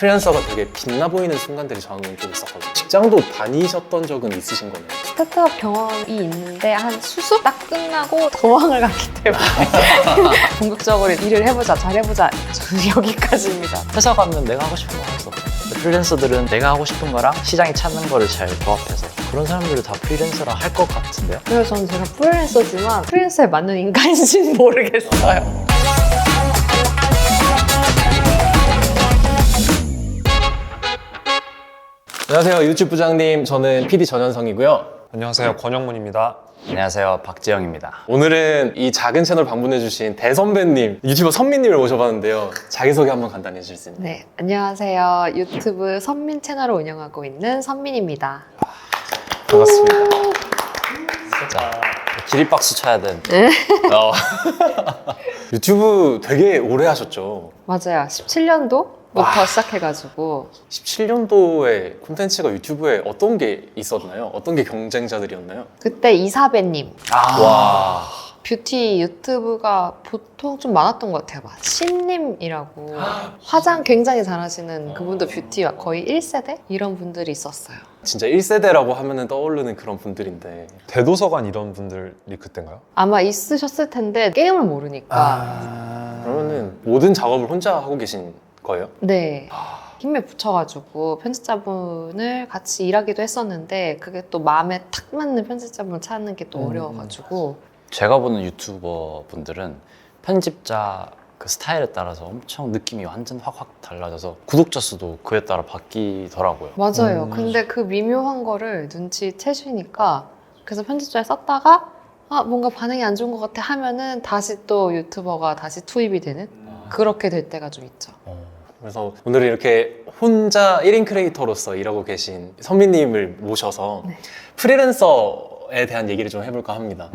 프리랜서가 되게 빛나 보이는 순간들이 저는 좀 있었거든요. 직장도 다니셨던 적은 있으신 거네요. 스타트업 경험이 있는데 한 수습 딱 끝나고 도망을 갔기 때문에 본격적으로 일을 해보자, 잘해보자. 저는 여기까지입니다. 회사 가면 내가 하고 싶은 거 하면서 프리랜서들은 내가 하고 싶은 거랑 시장이 찾는 거를 잘 조합해서 그런 사람들을 다 프리랜서라 할 것 같은데요? 그래서 저는 제가 프리랜서지만 프리랜서에 맞는 인간인지는 모르겠어요. 안녕하세요, 유튜브 부장님. 저는 PD 전현성이고요. 안녕하세요, 권영문입니다. 안녕하세요, 박지영입니다. 오늘은 이 작은 채널 방문해주신 대선배님, 유튜버 선미님을 모셔봤는데요. 자기소개 한번 간단히 해주실 수 있나요? 네, 안녕하세요. 유튜브 선민 채널을 운영하고 있는 선민입니다. 반갑습니다. 자, 기립박수 쳐야 된. 어. 유튜브 되게 오래 하셨죠? 맞아요. 17년도부터 시작해가지고 17년도에 콘텐츠가 유튜브에 어떤 게 있었나요? 어떤 게 경쟁자들이었나요? 그때 이사배님 와. 뷰티 유튜브가 보통 좀 많았던 것 같아요. 막 신님이라고 화장 굉장히 잘하시는 그분도 뷰티 거의 1세대? 이런 분들이 있었어요. 진짜 1세대라고 하면 떠오르는 그런 분들인데. 대도서관 이런 분들이 그때인가요? 아마 있으셨을 텐데 게임을 모르니까 그러면은 모든 작업을 혼자 하고 계신 거예요? 네. 힘에 붙여가지고 편집자분을 같이 일하기도 했었는데 그게 또 마음에 탁 맞는 편집자분을 찾는 게 또 어려워가지고 제가 보는 유튜버 분들은 편집자 그 스타일에 따라서 엄청 느낌이 완전 확 달라져서 구독자 수도 그에 따라 바뀌더라고요. 맞아요. 근데 그 미묘한 거를 눈치채시니까 그래서 편집자에 썼다가 뭔가 반응이 안 좋은 것 같아 하면은 다시 또 유튜버가 다시 투입이 되는 그렇게 될 때가 좀 있죠. 그래서 오늘은 이렇게 혼자 1인 크리에이터로서 일하고 계신 선미님을 모셔서 네. 프리랜서에 대한 얘기를 좀 해볼까 합니다.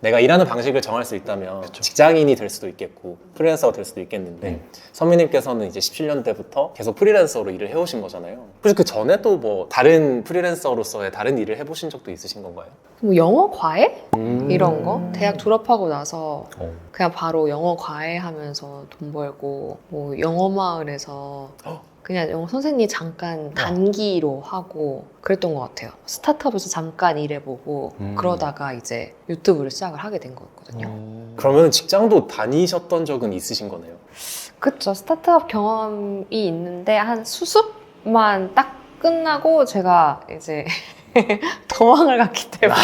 내가 일하는 방식을 정할 수 있다면 직장인이 될 수도 있겠고 프리랜서가 될 수도 있겠는데 선미님께서는 이제 17년대부터 계속 프리랜서로 일을 해오신 거잖아요. 그래서 그 전에도 뭐 다른 프리랜서로서의 다른 일을 해보신 적도 있으신 건가요? 뭐 영어 과외? 이런 거? 대학 졸업하고 나서 그냥 바로 영어 과외 하면서 돈 벌고 뭐 영어 마을에서 그냥 영어 선생님 잠깐 단기로 하고 그랬던 것 같아요. 스타트업에서 잠깐 일해보고 그러다가 이제 유튜브를 시작을 하게 된 거였거든요. 그러면 직장도 다니셨던 적은 있으신 거네요? 그쵸. 스타트업 경험이 있는데 한 수습만 딱 끝나고 제가 이제 도망을 갔기 때문에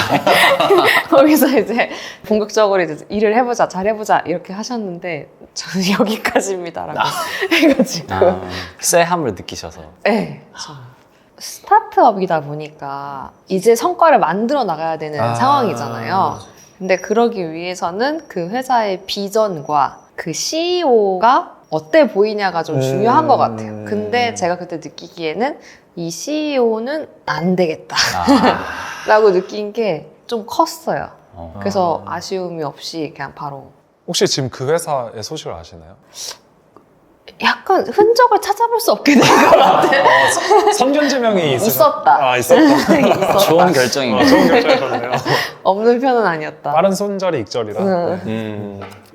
거기서 이제 본격적으로 이제 일을 해보자, 잘해보자 이렇게 하셨는데 저는 여기까지입니다라고 해가지고 쎄함을 느끼셔서. 네, 스타트업이다 보니까 이제 성과를 만들어 나가야 되는 상황이잖아요. 근데 그러기 위해서는 그 회사의 비전과 그 CEO가 어때 보이냐가 좀 중요한 것 같아요. 근데 제가 그때 느끼기에는 이 CEO는 안 되겠다 라고 느낀 게 좀 컸어요. 그래서 아쉬움이 없이 그냥 바로 혹시 지금 그 회사의 소식을 아시나요? 약간 흔적을 찾아볼 수 없게 된 것 같아요. 선견지명이 있었다. 있었다. 있었다. 좋은 결정인 거죠. 좋은 결정이셨네요. 없는 편은 아니었다. 빠른 손절이 익절이라.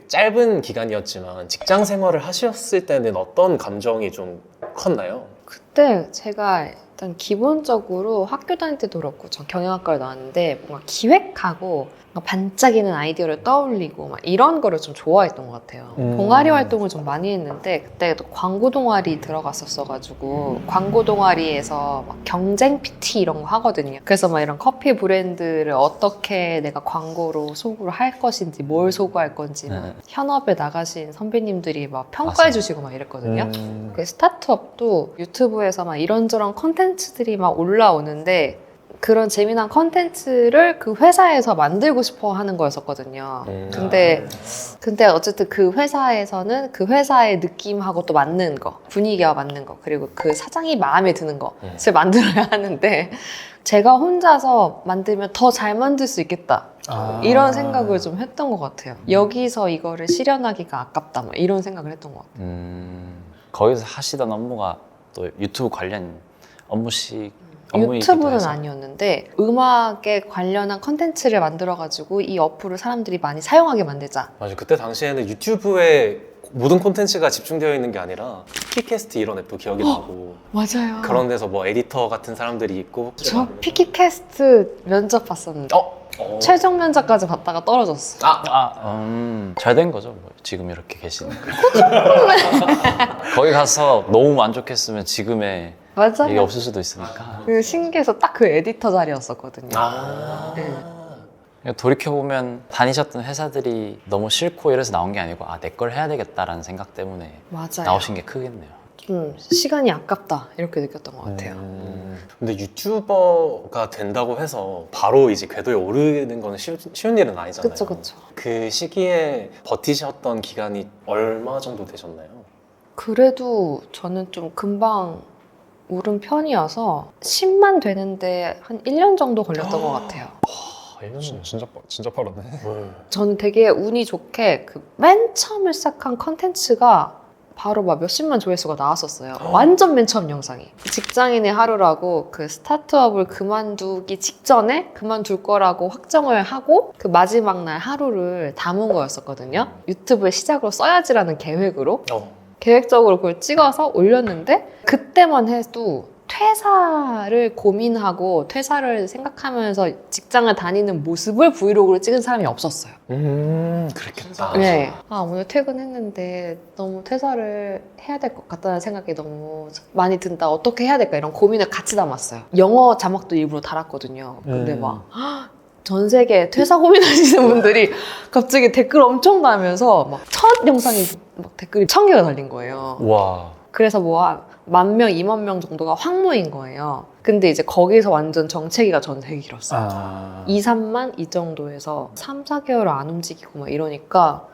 짧은 기간이었지만 직장 생활을 하셨을 때는 어떤 감정이 좀 컸나요? 그때 제가 일단 기본적으로 학교 다닐 때도 그렇고 전 경영학과를 나왔는데 뭔가 기획하고 뭔가 반짝이는 아이디어를 떠올리고 막 이런 거를 좀 좋아했던 것 같아요. 동아리 활동을 좀 많이 했는데 그때 또 광고 동아리 들어갔었어가지고 광고 동아리에서 막 경쟁 PT 이런 거 하거든요. 그래서 막 이런 커피 브랜드를 어떻게 내가 광고로 소구를 할 것인지 뭘 소구할 건지 막 현업에 나가신 선배님들이 막 평가해 주시고 막 이랬거든요. 그 스타트업도 유튜브에서 막 이런저런 컨텐츠들이 막 올라오는데 그런 재미난 컨텐츠를 그 회사에서 만들고 싶어 하는 거였었거든요. 근데 어쨌든 그 회사에서는 그 회사의 느낌하고 또 맞는 거, 분위기와 맞는 거, 그리고 그 사장이 마음에 드는 것을 만들어야 하는데 제가 혼자서 만들면 더 잘 만들 수 있겠다. 이런 생각을 좀 했던 것 같아요. 여기서 이거를 실현하기가 아깝다. 막 이런 생각을 했던 것 같아요. 거기서 하시던 업무가 또 유튜브 관련 업무이기도 유튜브는 해서. 아니었는데 음악에 관련한 컨텐츠를 만들어가지고 이 어플을 사람들이 많이 사용하게 만들자. 맞아요. 그때 당시에는 유튜브에 모든 콘텐츠가 집중되어 있는 게 아니라 피키캐스트 이런 앱도 기억이 나고 맞아요. 그런 데서 뭐 에디터 같은 사람들이 있고 저 피키캐스트 면접 봤었는데 최종 면접까지 봤다가 떨어졌어. 잘 된 거죠. 뭐 지금 이렇게 계시니까. 거기 가서 너무 만족했으면 지금의 맞아요. 이게 없을 수도 있으니까. 그 신기해서 딱 그 에디터 자리였었거든요. 돌이켜보면 다니셨던 회사들이 너무 싫고 이래서 나온 게 아니고 내 걸 해야 되겠다라는 생각 때문에 맞아요. 나오신 게 크겠네요. 좀 시간이 아깝다 이렇게 느꼈던 것 같아요. 근데 유튜버가 된다고 해서 바로 이제 궤도에 오르는 건 쉬운 일은 아니잖아요. 그쵸 그쵸. 그 시기에 버티셨던 기간이 얼마 정도 되셨나요? 그래도 저는 좀 금방 오른 편이어서 10만 되는데 한 1년 정도 걸렸던 것 같아요. 1년 진짜 빠르네. 저는 되게 운이 좋게 그 맨 처음에 시작한 컨텐츠가 바로 막 몇십만 조회수가 나왔었어요. 완전 맨 처음 영상이. 직장인의 하루라고 그 스타트업을 그만두기 직전에 그만둘 거라고 확정을 하고 그 마지막 날 하루를 담은 거였었거든요. 유튜브에 시작으로 써야지라는 계획으로. 계획적으로 그걸 찍어서 올렸는데 그때만 해도 퇴사를 고민하고 퇴사를 생각하면서 직장을 다니는 모습을 브이로그로 찍은 사람이 없었어요. 그랬겠다. 네. 오늘 퇴근했는데 너무 퇴사를 해야 될 것 같다는 생각이 너무 많이 든다. 어떻게 해야 될까? 이런 고민을 같이 담았어요. 영어 자막도 일부러 달았거든요. 근데 막 전 세계 퇴사 고민하시는 분들이 갑자기 댓글 엄청 달면서 막 첫 영상이 막 댓글이 1000개가 달린 거예요. 와. 그래서 뭐 10,000명, 20,000명 정도가 확모인 거예요. 근데 이제 거기서 완전 정체기가 전 되게 길었어요. 2, 3만 이 정도에서 3, 4개월 안 움직이고 막 이러니까.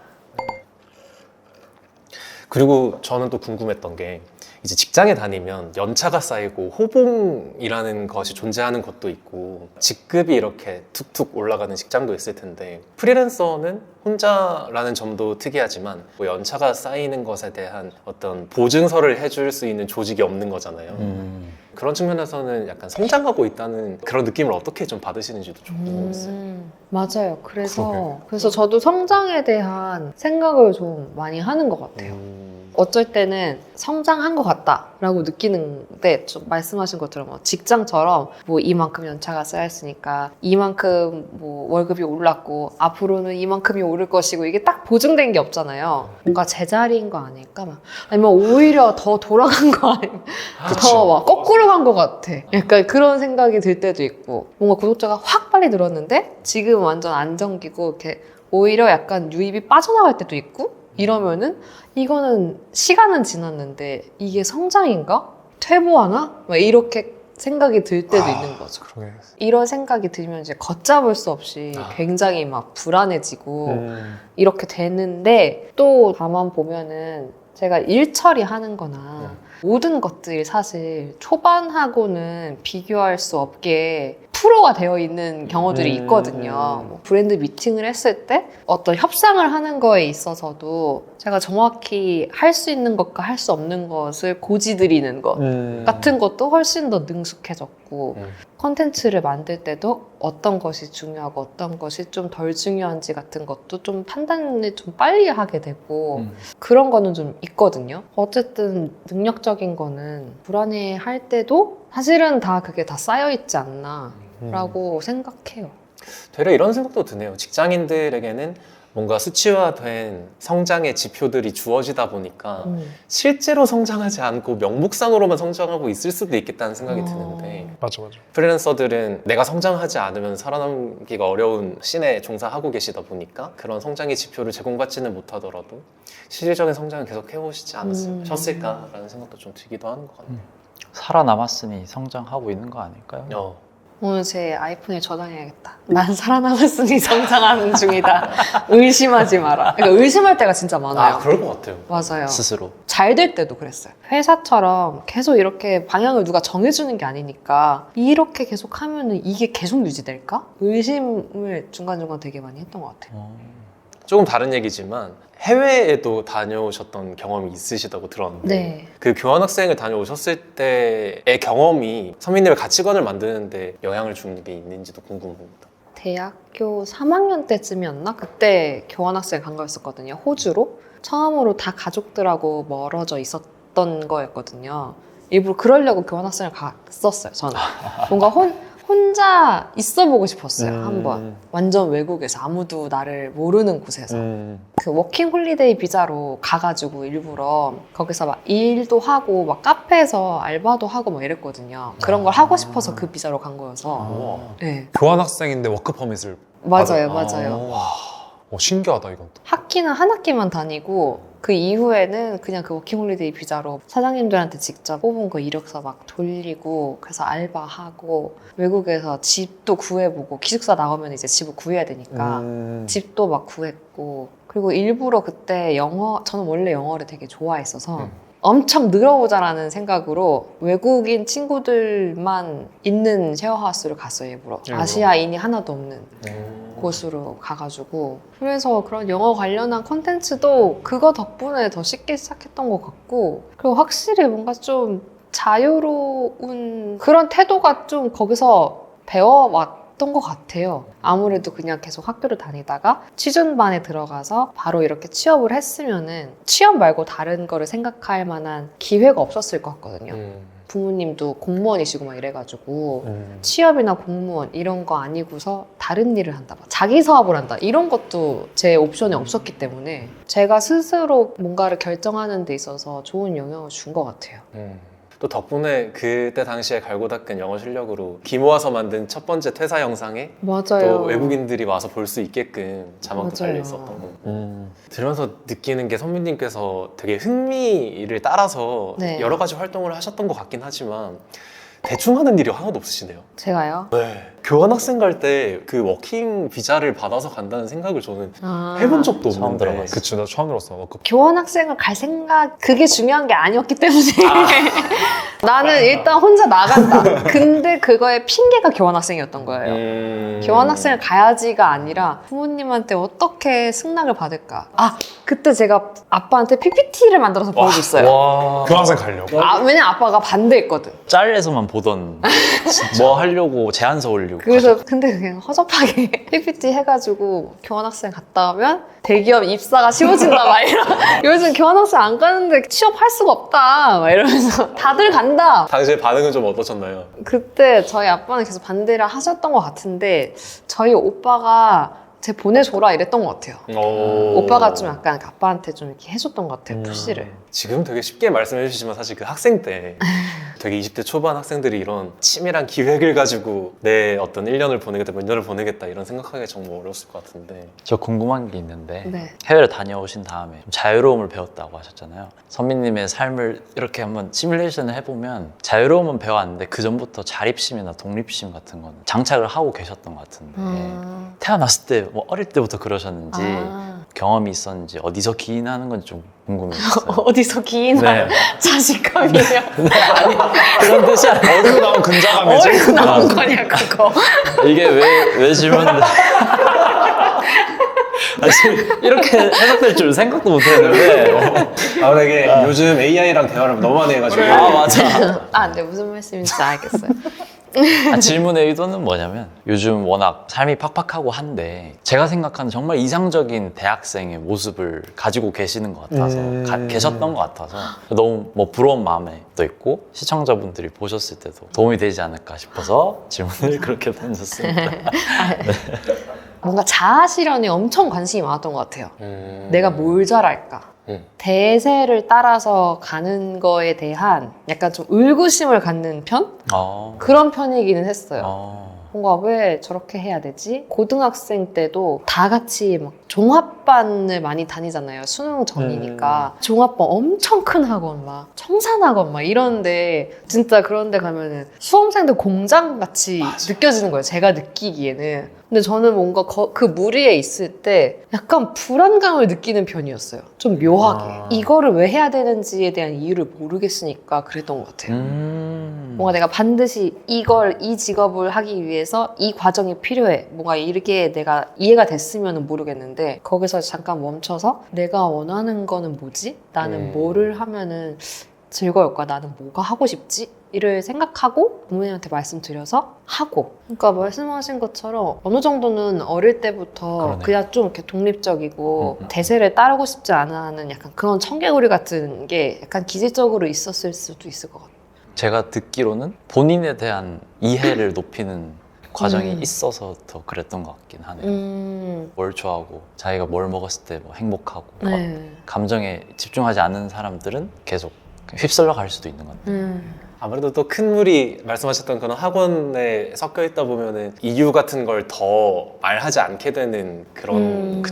그리고 저는 또 궁금했던 게 이제 직장에 다니면 연차가 쌓이고 호봉이라는 것이 존재하는 것도 있고 직급이 이렇게 툭툭 올라가는 직장도 있을 텐데 프리랜서는 혼자라는 점도 특이하지만 뭐 연차가 쌓이는 것에 대한 어떤 보증서를 해줄 수 있는 조직이 없는 거잖아요. 그런 측면에서는 약간 성장하고 있다는 그런 느낌을 어떻게 좀 받으시는지도 좀 궁금했어요. 맞아요. 그래서 저도 성장에 대한 생각을 좀 많이 하는 것 같아요. 어쩔 때는 성장한 것 같다라고 느끼는데 좀 말씀하신 것처럼 뭐 직장처럼 뭐 이만큼 연차가 쌓였으니까 이만큼 뭐 월급이 올랐고 앞으로는 이만큼이 오를 것이고 이게 딱 보증된 게 없잖아요. 뭔가 제자리인 거 아닐까? 막. 아니면 오히려 더 돌아간 거 아니면 더 막 거꾸로 간 것 같아. 약간 그런 생각이 들 때도 있고 뭔가 구독자가 확 빨리 늘었는데 지금 완전 안정기고 이렇게 오히려 약간 유입이 빠져나갈 때도 있고 이러면은 이거는 시간은 지났는데 이게 성장인가? 퇴보하나? 막 이렇게 생각이 들 때도 있는 거죠. 그러게. 이런 생각이 들면 이제 걷잡을 수 없이 굉장히 막 불안해지고 이렇게 되는데 또 다만 보면은 제가 일 처리하는 거나 모든 것들이 사실 초반하고는 비교할 수 없게 프로가 되어 있는 경우들이 있거든요. 뭐 브랜드 미팅을 했을 때 어떤 협상을 하는 거에 있어서도 제가 정확히 할 수 있는 것과 할 수 없는 것을 고지드리는 것 같은 것도 훨씬 더 능숙해졌고 컨텐츠를 만들 때도 어떤 것이 중요하고 어떤 것이 좀 덜 중요한지 같은 것도 좀 판단을 좀 빨리 하게 되고 그런 거는 좀 있거든요. 어쨌든 능력적인 거는 불안해할 때도 사실은 다 그게 다 쌓여있지 않나 라고 생각해요. 되려 이런 생각도 드네요. 직장인들에게는 뭔가 수치화된 성장의 지표들이 주어지다 보니까 실제로 성장하지 않고 명목상으로만 성장하고 있을 수도 있겠다는 생각이 드는데 맞아. 프리랜서들은 내가 성장하지 않으면 살아남기가 어려운 씬에 종사하고 계시다 보니까 그런 성장의 지표를 제공받지는 못하더라도 실질적인 성장을 계속 해오시지 않으셨을까라는 생각도 좀 들기도 하는 것 같네요. 살아남았으니 성장하고 있는 거 아닐까요? 오늘 제 아이폰에 저장해야겠다. 난 살아남았으니 성장하는 중이다. 의심하지 마라. 그러니까 의심할 때가 진짜 많아요. 그럴 것 같아요. 맞아요. 스스로. 잘 될 때도 그랬어요. 회사처럼 계속 이렇게 방향을 누가 정해주는 게 아니니까 이렇게 계속 하면은 이게 계속 유지될까? 의심을 중간중간 되게 많이 했던 것 같아요. 조금 다른 얘기지만 해외에도 다녀오셨던 경험이 있으시다고 들었는데 네. 그 교환학생을 다녀오셨을 때의 경험이 서민님의 가치관을 만드는데 영향을 주는 게 있는지도 궁금합니다. 대학교 3학년 때쯤이었나? 그때 교환학생 간 거였었거든요. 호주로. 처음으로 다 가족들하고 멀어져 있었던 거였거든요. 일부러 그러려고 교환학생을 갔었어요, 저는. 뭔가 혼자 있어보고 싶었어요, 한번. 완전 외국에서 아무도 나를 모르는 곳에서. 그 워킹 홀리데이 비자로 가가지고 일부러 거기서 막 일도 하고 막 카페에서 알바도 하고 막 이랬거든요. 그런 걸 하고 싶어서 그 비자로 간 거여서. 네. 교환학생인데 워크퍼밋을 맞아요, 받아요? 맞아요. 와, 신기하다 이건 또. 학기는 한 학기만 다니고 그 이후에는 그냥 그 워킹홀리데이 비자로 사장님들한테 직접 뽑은 거 이력서 막 돌리고 그래서 알바하고 외국에서 집도 구해보고 기숙사 나오면 이제 집을 구해야 되니까 집도 막 구했고 그리고 일부러 그때 저는 원래 영어를 되게 좋아했어서 엄청 늘어보자라는 생각으로 외국인 친구들만 있는 쉐어하우스를 갔어요, 일부러. 아시아인이 하나도 없는 곳으로 가가지고. 그래서 그런 영어 관련한 콘텐츠도 그거 덕분에 더 쉽게 시작했던 것 같고, 그리고 확실히 뭔가 좀 자유로운 그런 태도가 좀 거기서 배워왔던 것 같아요. 아무래도 그냥 계속 학교를 다니다가 취준반에 들어가서 바로 이렇게 취업을 했으면은 취업 말고 다른 거를 생각할 만한 기회가 없었을 것 같거든요. 부모님도 공무원이시고 막 이래가지고 취업이나 공무원 이런 거 아니고서 다른 일을 한다, 막 자기 사업을 한다 이런 것도 제 옵션에 없었기 때문에 제가 스스로 뭔가를 결정하는 데 있어서 좋은 영향을 준 것 같아요. 또 덕분에 그때 당시에 갈고 닦은 영어 실력으로 기 모아서 만든 첫 번째 퇴사 영상에 맞아요. 또 외국인들이 와서 볼 수 있게끔 자막도 맞아요. 달려 있었던 거. 들으면서 느끼는 게 선배님께서 되게 흥미를 따라서 네. 여러 가지 활동을 하셨던 것 같긴 하지만 대충 하는 일이 하나도 없으시네요. 제가요? 네. 교환학생 갈 때 그 워킹 비자를 받아서 간다는 생각을 저는 아, 해본 적도 처음 없는데. 들어봤어요. 그치, 나 처음 들었어. 교환학생을 갈 생각 그게 중요한 게 아니었기 때문에 나는 일단 혼자 나간다. 근데 그거의 핑계가 교환학생이었던 거예요. 교환학생을 가야지가 아니라 부모님한테 어떻게 승낙을 받을까. 아, 그때 제가 아빠한테 PPT를 만들어서 보여줬어요. 와. 교환학생 가려고. 왜냐면 아빠가 반대했거든. 짤에서만 보던 뭐 하려고 제안서 올리고 그래서 근데 그냥 허접하게 PPT 해가지고 교환학생 갔다 오면 대기업 입사가 쉬워진다 막 이런. 요즘 교환학생 안 가는데 취업할 수가 없다 막 이러면서 다들 간다. 당시에 반응은 좀 어떠셨나요? 그때 저희 아빠는 계속 반대를 하셨던 것 같은데 저희 오빠가 쟤 보내줘라 이랬던 것 같아요. 오빠가 좀 약간 아빠한테 좀 이렇게 해줬던 것 같아요, 푸시를. 지금 되게 쉽게 말씀해 주시지만 사실 그 학생 때 되게 20대 초반 학생들이 이런 치밀한 기획을 가지고 내 어떤 1년을 보내겠다, 몇 년을 보내겠다 이런 생각하기가 정말 어려웠을 것 같은데. 저 궁금한 게 있는데 네. 해외를 다녀오신 다음에 좀 자유로움을 배웠다고 하셨잖아요. 선미님의 삶을 이렇게 한번 시뮬레이션을 해보면 자유로움은 배워왔는데 그 전부터 자립심이나 독립심 같은 거는 장착을 하고 계셨던 것 같은데 태어났을 때 뭐 어릴 때부터 그러셨는지 경험이 있었는지 어디서 기인하는 건지 좀 궁금해졌어요. 어디서 기인한 네. 자신감이에요. 그런 뜻이 아니에요. 어디로 나온 근자감이지? 어디서 나온 거냐 그거. 이게 왜 질문인데 이렇게 해석될 줄 생각도 못했는데 되게 요즘 AI랑 대화를 너무 많이 해가지고. 맞아. 네, 무슨 말씀인지 알겠어요. 질문의 의도는 뭐냐면 요즘 워낙 삶이 팍팍하고 한데 제가 생각하는 정말 이상적인 대학생의 모습을 가지고 계시는 것 같아서 계셨던 것 같아서 너무 뭐 부러운 마음도 있고 시청자분들이 보셨을 때도 도움이 되지 않을까 싶어서 질문을 그렇게 던졌습니다. 뭔가 자아 실현에 엄청 관심이 많았던 것 같아요. 내가 뭘 잘할까? 대세를 따라서 가는 거에 대한 약간 좀 의구심을 갖는 편? 그런 편이기는 했어요. 뭔가 왜 저렇게 해야 되지? 고등학생 때도 다 같이 막 종합반을 많이 다니잖아요. 수능 전이니까. 종합반 엄청 큰 학원 막 청산학원 막 이런데 진짜 그런데 가면은 수험생들 공장같이 느껴지는 거예요. 제가 느끼기에는. 근데 저는 뭔가 그 무리에 있을 때 약간 불안감을 느끼는 편이었어요. 좀 묘하게. 이거를 왜 해야 되는지에 대한 이유를 모르겠으니까 그랬던 것 같아요. 뭔가 내가 반드시 이 직업을 하기 위해서 이 과정이 필요해. 뭔가 이렇게 내가 이해가 됐으면 모르겠는데 거기서 잠깐 멈춰서 내가 원하는 거는 뭐지? 나는 뭐를 하면은 즐거울까? 나는 뭐가 하고 싶지? 이를 생각하고 부모님한테 말씀드려서 하고. 그러니까 말씀하신 것처럼 어느 정도는 어릴 때부터 그러네요. 그냥 좀 이렇게 독립적이고 대세를 따르고 싶지 않아 하는 약간 그런 청개구리 같은 게 약간 기질적으로 있었을 수도 있을 것 같아요. 제가 듣기로는 본인에 대한 이해를 높이는 과정이 있어서 더 그랬던 것 같긴 하네요. 뭘 좋아하고 자기가 뭘 먹었을 때 뭐 행복하고 네. 감정에 집중하지 않는 사람들은 계속 휩쓸려 갈 수도 있는 건데 아무래도 또 큰 물이 말씀하셨던 그런 학원에 섞여 있다 보면은 이유 같은 걸 더 말하지 않게 되는 그런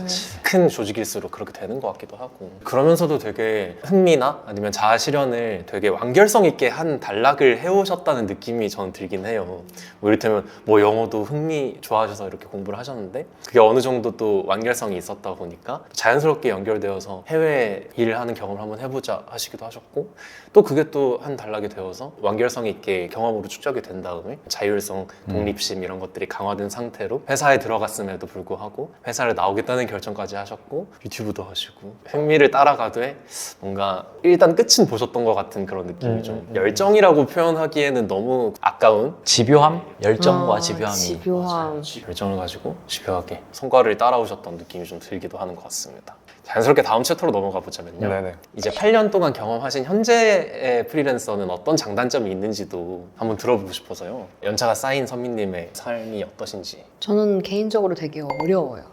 큰 조직일수록 그렇게 되는 것 같기도 하고, 그러면서도 되게 흥미나 아니면 자아 실현을 되게 완결성 있게 한 단락을 해오셨다는 느낌이 저는 들긴 해요. 뭐 이를테면 뭐 영어도 흥미 좋아하셔서 이렇게 공부를 하셨는데 그게 어느 정도 또 완결성이 있었다 보니까 자연스럽게 연결되어서 해외 일을 하는 경험을 한번 해보자 하시기도 하셨고, 또 그게 또 한 단락이 되어서 완결성 있게 경험으로 축적이 된 다음에 자율성, 독립심 이런 것들이 강화된 상태로 회사에 들어갔음에도 불구하고 회사를 나오겠다는 결정까지 하셨고 유튜브도 하시고 흥미를 따라가되 뭔가 일단 끝은 보셨던 것 같은 그런 느낌이 좀 열정이라고 표현하기에는 너무 아까운 집요함? 열정과 집요함이 집요함. 열정을 가지고 집요하게 성과를 따라오셨던 느낌이 좀 들기도 하는 것 같습니다. 자연스럽게 다음 챕터로 넘어가 보자면요. 네네. 이제 8년 동안 경험하신 현재의 프리랜서는 어떤 장단점이 있는지도 한번 들어보고 싶어서요. 연차가 쌓인 선미님의 삶이 어떠신지. 저는 개인적으로 되게 어려워요.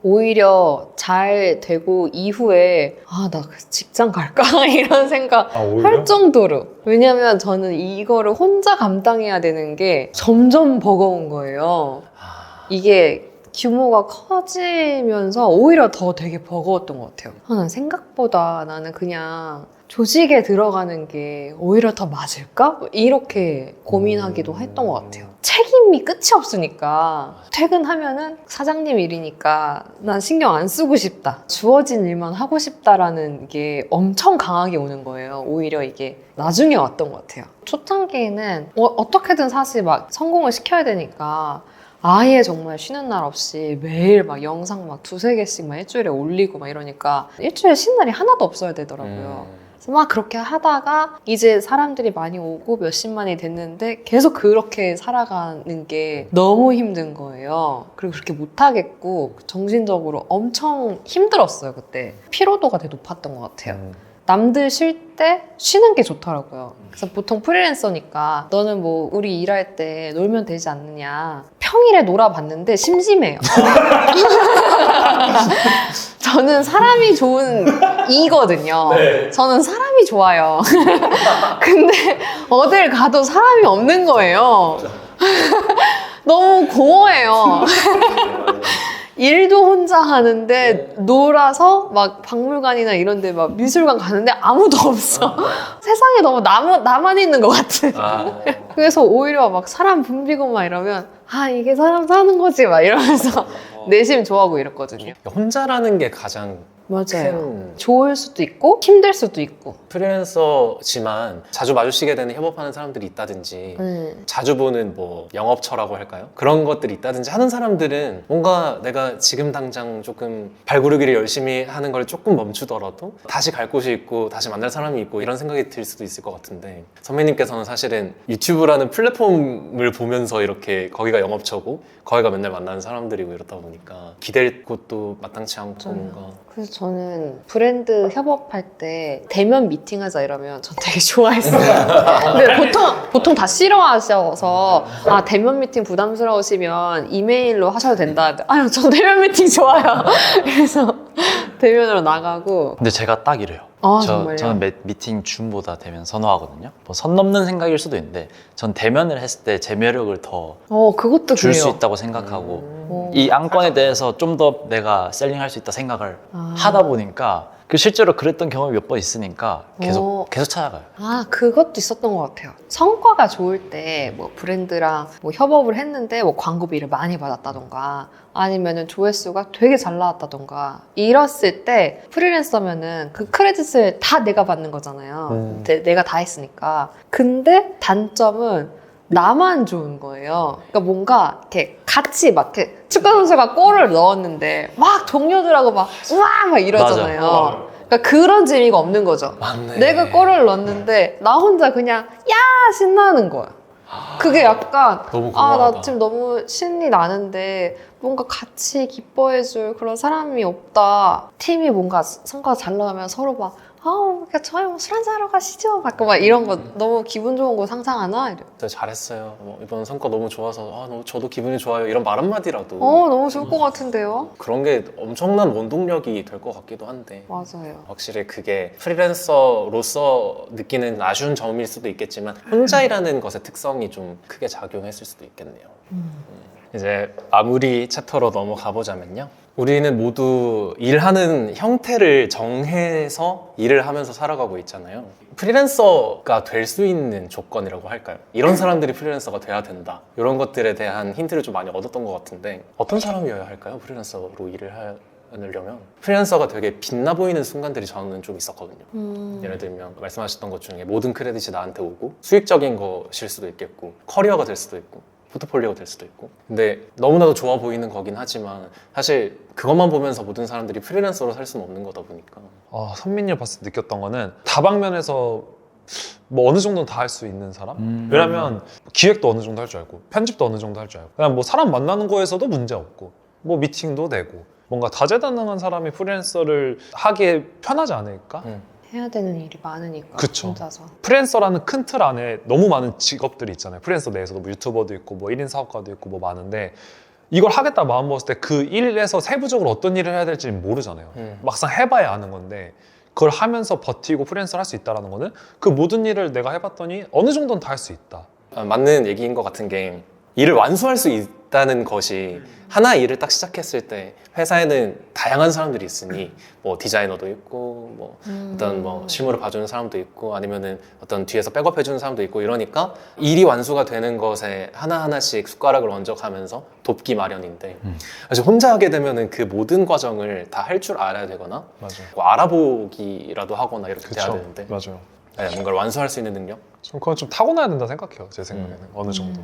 오히려 잘 되고 이후에 나 직장 갈까? 이런 생각 할 정도로. 왜냐면 저는 이거를 혼자 감당해야 되는 게 점점 버거운 거예요. 이게 규모가 커지면서 오히려 더 되게 버거웠던 것 같아요. 난 생각보다 나는 그냥 조직에 들어가는 게 오히려 더 맞을까? 이렇게 고민하기도 했던 것 같아요. 책임이 끝이 없으니까 퇴근하면은 사장님 일이니까 난 신경 안 쓰고 싶다. 주어진 일만 하고 싶다라는 게 엄청 강하게 오는 거예요. 오히려 이게 나중에 왔던 것 같아요. 초창기에는 어떻게든 사실 막 성공을 시켜야 되니까 아예 정말 쉬는 날 없이 매일 막 영상 막 2-3개씩 막 일주일에 올리고 막 이러니까 일주일에 쉬는 날이 하나도 없어야 되더라고요. 그래서 막 그렇게 하다가 이제 사람들이 많이 오고 몇십만이 됐는데 계속 그렇게 살아가는 게 너무 힘든 거예요. 그리고 그렇게 못하겠고 정신적으로 엄청 힘들었어요, 그때. 피로도가 되게 높았던 것 같아요. 남들 쉴 때 쉬는 게 좋더라고요. 그래서 보통 프리랜서니까 너는 뭐 우리 일할 때 놀면 되지 않느냐. 평일에 놀아봤는데 심심해요. 저는 사람이 좋은 이거든요. 저는 사람이 좋아요. 근데 어딜 가도 사람이 없는 거예요. 너무 공허해요. 일도 혼자 하는데 놀아서 막 박물관이나 이런 데 막 미술관 가는데 아무도 없어. 세상에 너무 나만 있는 것 같아. 그래서 오히려 막 사람 붐비고 막 이러면 이게 사람 사는 거지 막 이러면서 내심 좋아하고 이랬거든요. 혼자라는 게 가장 맞아요. 큰 좋을 수도 있고 힘들 수도 있고. 프리랜서지만 자주 마주치게 되는 협업하는 사람들이 있다든지 자주 보는 뭐 영업처라고 할까요? 그런 것들이 있다든지 하는 사람들은 뭔가 내가 지금 당장 조금 발구르기를 열심히 하는 걸 조금 멈추더라도 다시 갈 곳이 있고 다시 만날 사람이 있고 이런 생각이 들 수도 있을 것 같은데, 선배님께서는 사실은 유튜브라는 플랫폼을 보면서 이렇게 거기가 영업처고 거기가 맨날 만나는 사람들이고 이렇다 보니까 기댈 곳도 마땅치 않고 뭔가. 그래서 저는 브랜드 협업할 때 대면 미팅하자 이러면 전 되게 좋아했어요. 근데 보통 다 싫어하셔서 대면 미팅 부담스러우시면 이메일로 하셔도 된다. 아유, 저 대면 미팅 좋아요. 그래서 대면으로 나가고. 근데 제가 딱 이래요. 정말요? 저는 미팅 줌보다 대면 선호하거든요. 뭐 선 넘는 생각일 수도 있는데 전 대면을 했을 때 제 매력을 더 그것도 줄 수 그래요. 있다고 생각하고 이 안건에 대해서 좀 더 내가 셀링할 수 있다 생각을 하다 보니까 실제로 그랬던 경험이 몇 번 있으니까 계속 찾아가요. 그것도 있었던 것 같아요. 성과가 좋을 때 뭐 브랜드랑 뭐 협업을 했는데 뭐 광고비를 많이 받았다던가 아니면은 조회수가 되게 잘 나왔다던가 이랬을 때 프리랜서면은 그 크레딧을 다 내가 받는 거잖아요. 내가 다 했으니까. 근데 단점은 나만 좋은 거예요. 그러니까 뭔가 이렇게 같이 막 이렇게 축구 선수가 골을 넣었는데 막 동료들하고 막 우와 막 이러잖아요. 그러니까 그런 재미가 없는 거죠. 맞네. 내가 골을 넣었는데 나 혼자 그냥 야 신나는 거야. 그게 약간 너무 아 공허하다. 나 지금 너무 신이 나는데 뭔가 같이 기뻐해줄 그런 사람이 없다. 팀이 뭔가 성과가 잘 나오면 서로 막 그러니까 저희 술 한잔하러 가시죠. 막 이런 거 너무 기분 좋은 거 상상하나? 이래. 진짜 잘했어요. 뭐 이번 성과 너무 좋아서 저도 기분이 좋아요. 이런 말 한마디라도 너무 좋을 것 같은데요? 그런 게 엄청난 원동력이 될 것 같기도 한데 맞아요. 확실히 그게 프리랜서로서 느끼는 아쉬운 점일 수도 있겠지만 혼자 일하는 것의 특성이 좀 크게 작용했을 수도 있겠네요. 이제 마무리 챕터로 넘어가 보자면요. 우리는 모두 일하는 형태를 정해서 일을 하면서 살아가고 있잖아요. 프리랜서가 될 수 있는 조건이라고 할까요? 이런 사람들이 프리랜서가 돼야 된다. 이런 것들에 대한 힌트를 좀 많이 얻었던 것 같은데 어떤 사람이어야 할까요? 프리랜서로 일을 하려면 프리랜서가 되게 빛나 보이는 순간들이 저는 좀 있었거든요. 예를 들면 말씀하셨던 것 중에 모든 크레딧이 나한테 오고 수익적인 것일 수도 있겠고 커리어가 될 수도 있고 포트폴리오가 될 수도 있고 근데 너무나도 좋아 보이는 거긴 하지만 사실 그것만 보면서 모든 사람들이 프리랜서로 살 수는 없는 거다 보니까 선민이를 봤을 때 느꼈던 거는 다방면에서 뭐 어느 정도는 다 할 수 있는 사람? 왜냐면 기획도 어느 정도 할 줄 알고 편집도 어느 정도 할 줄 알고 그냥 뭐 사람 만나는 거에서도 문제 없고 뭐 미팅도 되고 뭔가 다재다능한 사람이 프리랜서를 하기에 편하지 않을까? 해야 되는 일이 많으니까 그쵸. 혼자서. 프리랜서라는 큰 틀 안에 너무 많은 직업들이 있잖아요. 프리랜서 내에서도 뭐 유튜버도 있고 뭐 1인 사업가도 있고 뭐 많은데 이걸 하겠다 마음 먹었을 때 그 일에서 세부적으로 어떤 일을 해야 될지 모르잖아요. 막상 해봐야 아는 건데 그걸 하면서 버티고 프리랜서를 할 수 있다는 거는 그 모든 일을 내가 해봤더니 어느 정도는 다 할 수 있다. 맞는 얘기인 것 같은 게 일을 완수할 수 있다는 것이 하나 일을 딱 시작했을 때 회사에는 다양한 사람들이 있으니 뭐 디자이너도 있고 뭐 어떤 뭐 실무를 봐주는 사람도 있고 아니면은 어떤 뒤에서 백업 해주는 사람도 있고 이러니까 일이 완수가 되는 것에 하나하나씩 숟가락을 얹어가면서 돕기 마련인데 사실 혼자 하게 되면은 그 모든 과정을 다 할 줄 알아야 되거나 맞아요. 뭐 알아보기라도 하거나 이렇게 돼야 그쵸. 되는데 맞아요. 네, 뭔가를 완수할 수 있는 능력? 그건 좀 타고나야 된다 생각해요. 제 생각에는 어느 정도.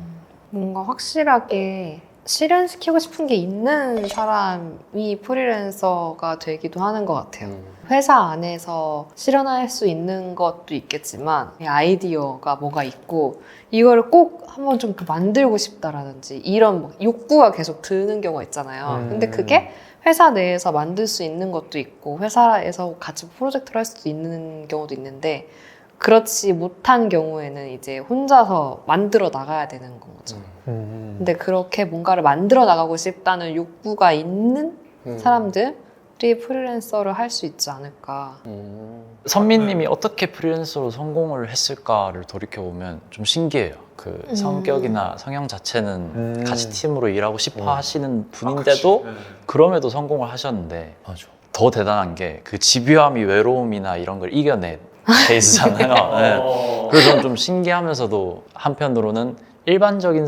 뭔가 확실하게 실현시키고 싶은 게 있는 사람이 프리랜서가 되기도 하는 것 같아요. 회사 안에서 실현할 수 있는 것도 있겠지만 이 아이디어가 뭐가 있고 이거를 꼭 한번 좀 만들고 싶다라든지 이런 뭐 욕구가 계속 드는 경우가 있잖아요. 근데 그게 회사 내에서 만들 수 있는 것도 있고 회사에서 같이 프로젝트를 할 수도 있는 경우도 있는데 그렇지 못한 경우에는 이제 혼자서 만들어 나가야 되는 거죠. 근데 그렇게 뭔가를 만들어 나가고 싶다는 욕구가 있는 사람들이 프리랜서를 할 수 있지 않을까. 선미님이 어떻게 프리랜서로 성공을 했을까를 돌이켜보면 좀 신기해요. 그 성격이나 성향 자체는 같이 팀으로 일하고 싶어 하시는 분인데도 그럼에도 성공을 하셨는데 맞아. 더 대단한 게 그 집요함이 외로움이나 이런 걸 이겨낸 케이스잖아요. 네. 그래서 저는 좀 신기하면서도 한편으로는 일반적인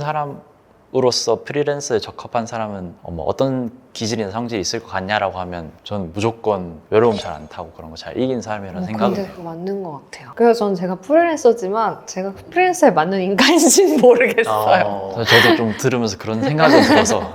사람으로서 프리랜서에 적합한 사람은 어떤 기질이나 성질이 있을 것 같냐라고 하면 저는 무조건 외로움 잘 안 타고 그런 거 잘 이긴 사람이라는 생각은 근데 해요. 그거 맞는 것 같아요. 그래서 저는 제가 프리랜서지만 제가 프리랜서에 맞는 인간인지는 모르겠어요. 저도 좀 들으면서 그런 생각이 들어서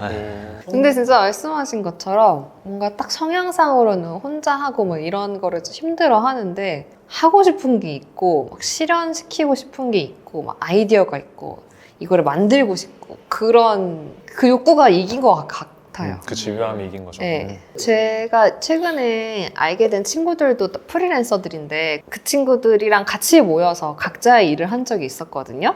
근데 진짜 말씀하신 것처럼 뭔가 딱 성향상으로는 혼자 하고 뭐 이런 거를 좀 힘들어 하는데 하고 싶은 게 있고 막 실현시키고 싶은 게 있고 막 아이디어가 있고 이거를 만들고 싶고 그런 그 욕구가 이긴 것 같아요. 그 집요함이 이긴 거죠. 네. 제가 최근에 알게 된 친구들도 프리랜서들인데 그 친구들이랑 같이 모여서 각자의 일을 한 적이 있었거든요.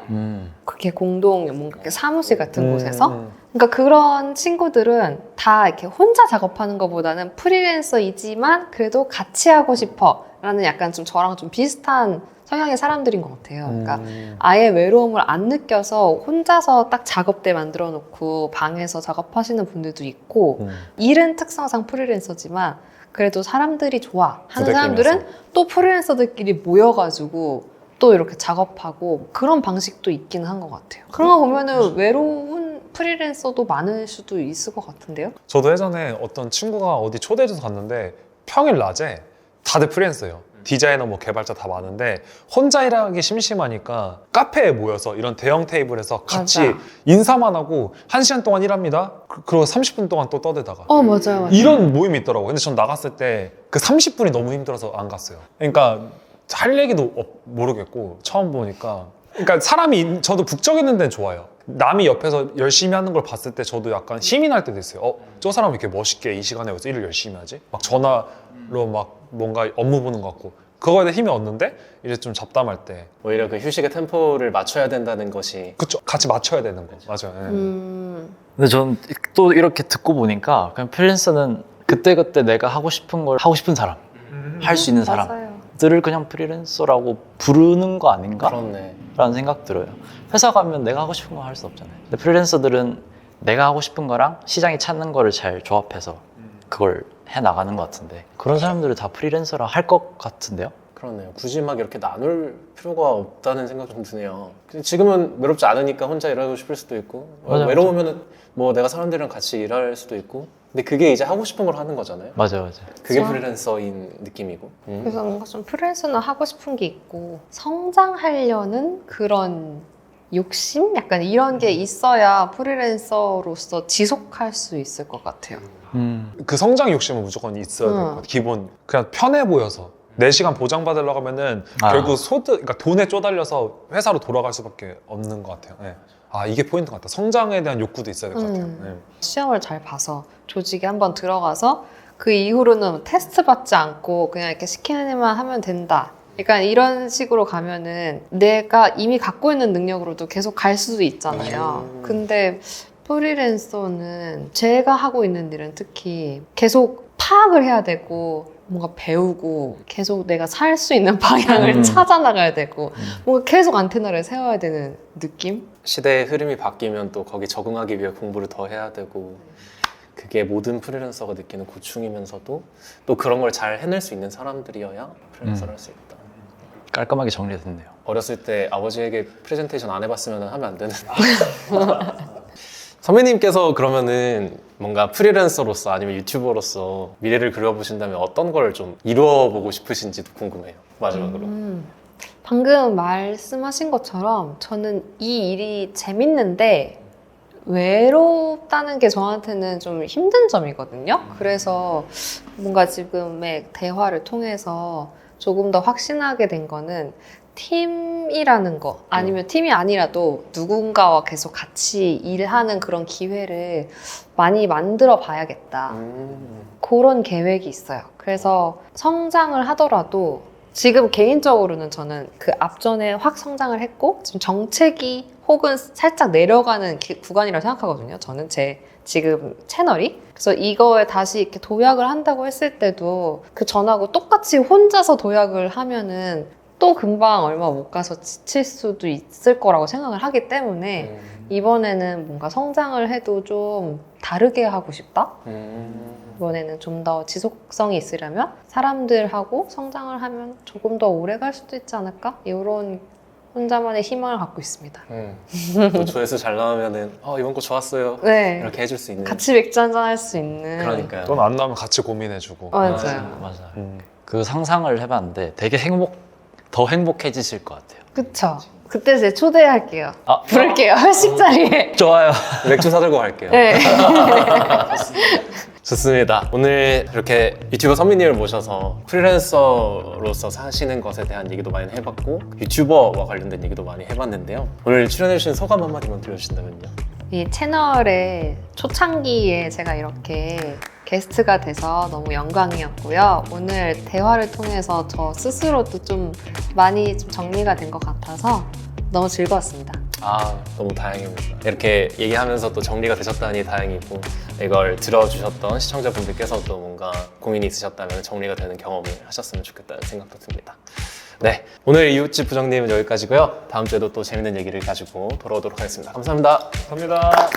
그렇게 공동 뭔가 이렇게 사무실 같은 곳에서. 그러니까 그런 친구들은 다 이렇게 혼자 작업하는 것보다는 프리랜서이지만 그래도 같이 하고 싶어 라는 약간 좀 저랑 좀 비슷한 성향의 사람들인 것 같아요. 그러니까 아예 외로움을 안 느껴서 혼자서 딱 작업대 만들어 놓고 방에서 작업하시는 분들도 있고 일은 특성상 프리랜서지만 그래도 사람들이 좋아 하는 사람들은 또 프리랜서들끼리 모여가지고 또 이렇게 작업하고 그런 방식도 있기는 한 것 같아요. 그런 거 보면은 외로운 프리랜서도 많을 수도 있을 것 같은데요? 저도 예전에 어떤 친구가 어디 초대해줘서 갔는데 평일 낮에 다들 프리랜서예요. 디자이너 뭐 개발자 다 많은데 혼자 일하기 심심하니까 카페에 모여서 이런 대형 테이블에서 같이 맞아. 인사만 하고 1시간 동안 일합니다. 그리고 30분 동안 또 떠들다가 맞아요. 이런 모임이 있더라고요. 근데 전 나갔을 때 그 30분이 너무 힘들어서 안 갔어요. 그러니까 할 얘기도 모르겠고 처음 보니까 그러니까 사람이 저도 북적이는 데는 좋아요. 남이 옆에서 열심히 하는 걸 봤을 때 저도 약간 힘이 날 때도 있어요. 저 사람 왜 이렇게 멋있게 이 시간에 여기서 일을 열심히 하지? 막 전화로 막 뭔가 업무 보는 것 같고 그거에 대해 힘이 얻는데 이제 좀 잡담할 때 오히려 그 휴식의 템포를 맞춰야 된다는 것이 그쵸 같이 맞춰야 되는 거 맞아요. 예. 근데 전 또 이렇게 듣고 보니까 그냥 프리랜서는 그때그때 내가 하고 싶은 걸 하고 싶은 사람, 할 수 있는 맞아요. 사람들을 그냥 프리랜서라고 부르는 거 아닌가? 그렇네. 라는 생각 들어요. 회사 가면 내가 하고 싶은 거 할 수 없잖아요. 근데 프리랜서들은 내가 하고 싶은 거랑 시장이 찾는 거를 잘 조합해서 그걸 해 나가는 것 같은데 그런 사람들을 다 프리랜서라 할 것 같은데요? 그렇네요. 굳이 막 이렇게 나눌 필요가 없다는 생각 좀 드네요. 지금은 외롭지 않으니까 혼자 일하고 싶을 수도 있고 맞아요, 외로우면은 뭐 내가 사람들이랑 같이 일할 수도 있고 근데 그게 이제 하고 싶은 걸 하는 거잖아요. 맞아요. 그게 그렇죠. 프리랜서인 느낌이고. 그래서 뭔가 좀 프리랜서는 하고 싶은 게 있고 성장하려는 그런 욕심? 약간 이런 게 있어야 프리랜서로서 지속할 수 있을 것 같아요. 그 성장 욕심은 무조건 있어야 될 것 같아요. 기본 그냥 편해 보여서 4시간 보장받으려고 하면은 결국 그러니까 돈에 쪼달려서 회사로 돌아갈 수밖에 없는 것 같아요. 예. 아 이게 포인트 같다. 성장에 대한 욕구도 있어야 될 것 같아요. 예. 시험을 잘 봐서 조직에 한번 들어가서 그 이후로는 테스트 받지 않고 그냥 이렇게 시키는 일만 하면 된다. 그러니까 이런 식으로 가면은 내가 이미 갖고 있는 능력으로도 계속 갈 수도 있잖아요. 근데 프리랜서는 제가 하고 있는 일은 특히 계속 파악을 해야 되고 뭔가 배우고 계속 내가 살 수 있는 방향을 찾아 나가야 되고 뭔가 계속 안테나를 세워야 되는 느낌? 시대의 흐름이 바뀌면 또 거기 적응하기 위해 공부를 더 해야 되고 그게 모든 프리랜서가 느끼는 고충이면서도 또 그런 걸 잘 해낼 수 있는 사람들이어야 프리랜서를 할 수 있다. 깔끔하게 정리가 됐네요. 어렸을 때 아버지에게 프레젠테이션 안 해봤으면 하면 안 되는 선배님께서 그러면은 뭔가 프리랜서로서 아니면 유튜버로서 미래를 그려보신다면 어떤 걸 좀 이루어보고 싶으신지도 궁금해요. 마지막으로. 방금 말씀하신 것처럼 저는 이 일이 재밌는데 외롭다는 게 저한테는 좀 힘든 점이거든요. 그래서 뭔가 지금의 대화를 통해서 조금 더 확신하게 된 거는 팀이라는 거 아니면 팀이 아니라도 누군가와 계속 같이 일하는 그런 기회를 많이 만들어 봐야겠다. 그런 계획이 있어요. 그래서 성장을 하더라도 지금 개인적으로는 저는 그 앞전에 확 성장을 했고 지금 정체기 혹은 살짝 내려가는 구간이라고 생각하거든요. 저는 제 지금 채널이. 그래서 이거에 다시 이렇게 도약을 한다고 했을 때도 그 전하고 똑같이 혼자서 도약을 하면은 또 금방 얼마 못 가서 지칠 수도 있을 거라고 생각을 하기 때문에 이번에는 뭔가 성장을 해도 좀 다르게 하고 싶다? 이번에는 좀 더 지속성이 있으려면 사람들하고 성장을 하면 조금 더 오래 갈 수도 있지 않을까? 이런 혼자만의 희망을 갖고 있습니다. 또 조회수 잘 나오면은 이번 거 좋았어요. 네. 이렇게 해줄 수 있는. 같이 맥주 한잔 할 수 있는. 그러니까요. 돈 안 나오면 같이 고민해주고. 맞아요. 맞아요. 그 상상을 해봤는데 되게 더 행복해지실 것 같아요. 그쵸. 그때 제 초대할게요. 아, 부를게요. 회식 자리에. 좋아요. 맥주 사들고 갈게요. 네. 좋습니다. 오늘 이렇게 유튜버 선미님을 모셔서 프리랜서로서 사시는 것에 대한 얘기도 많이 해봤고 유튜버와 관련된 얘기도 많이 해봤는데요. 오늘 출연해주신 소감 한마디만 들려주신다면요. 이 채널의 초창기에 제가 이렇게 게스트가 돼서 너무 영광이었고요. 오늘 대화를 통해서 저 스스로도 좀 많이 좀 정리가 된 것 같아서 너무 즐거웠습니다. 너무 다행입니다. 이렇게 얘기하면서 또 정리가 되셨다니 다행이고 이걸 들어주셨던 시청자분들께서도 뭔가 고민이 있으셨다면 정리가 되는 경험을 하셨으면 좋겠다는 생각도 듭니다. 네, 오늘 이웃집 부장님은 여기까지고요. 다음 주에도 또 재밌는 얘기를 가지고 돌아오도록 하겠습니다. 감사합니다. 감사합니다.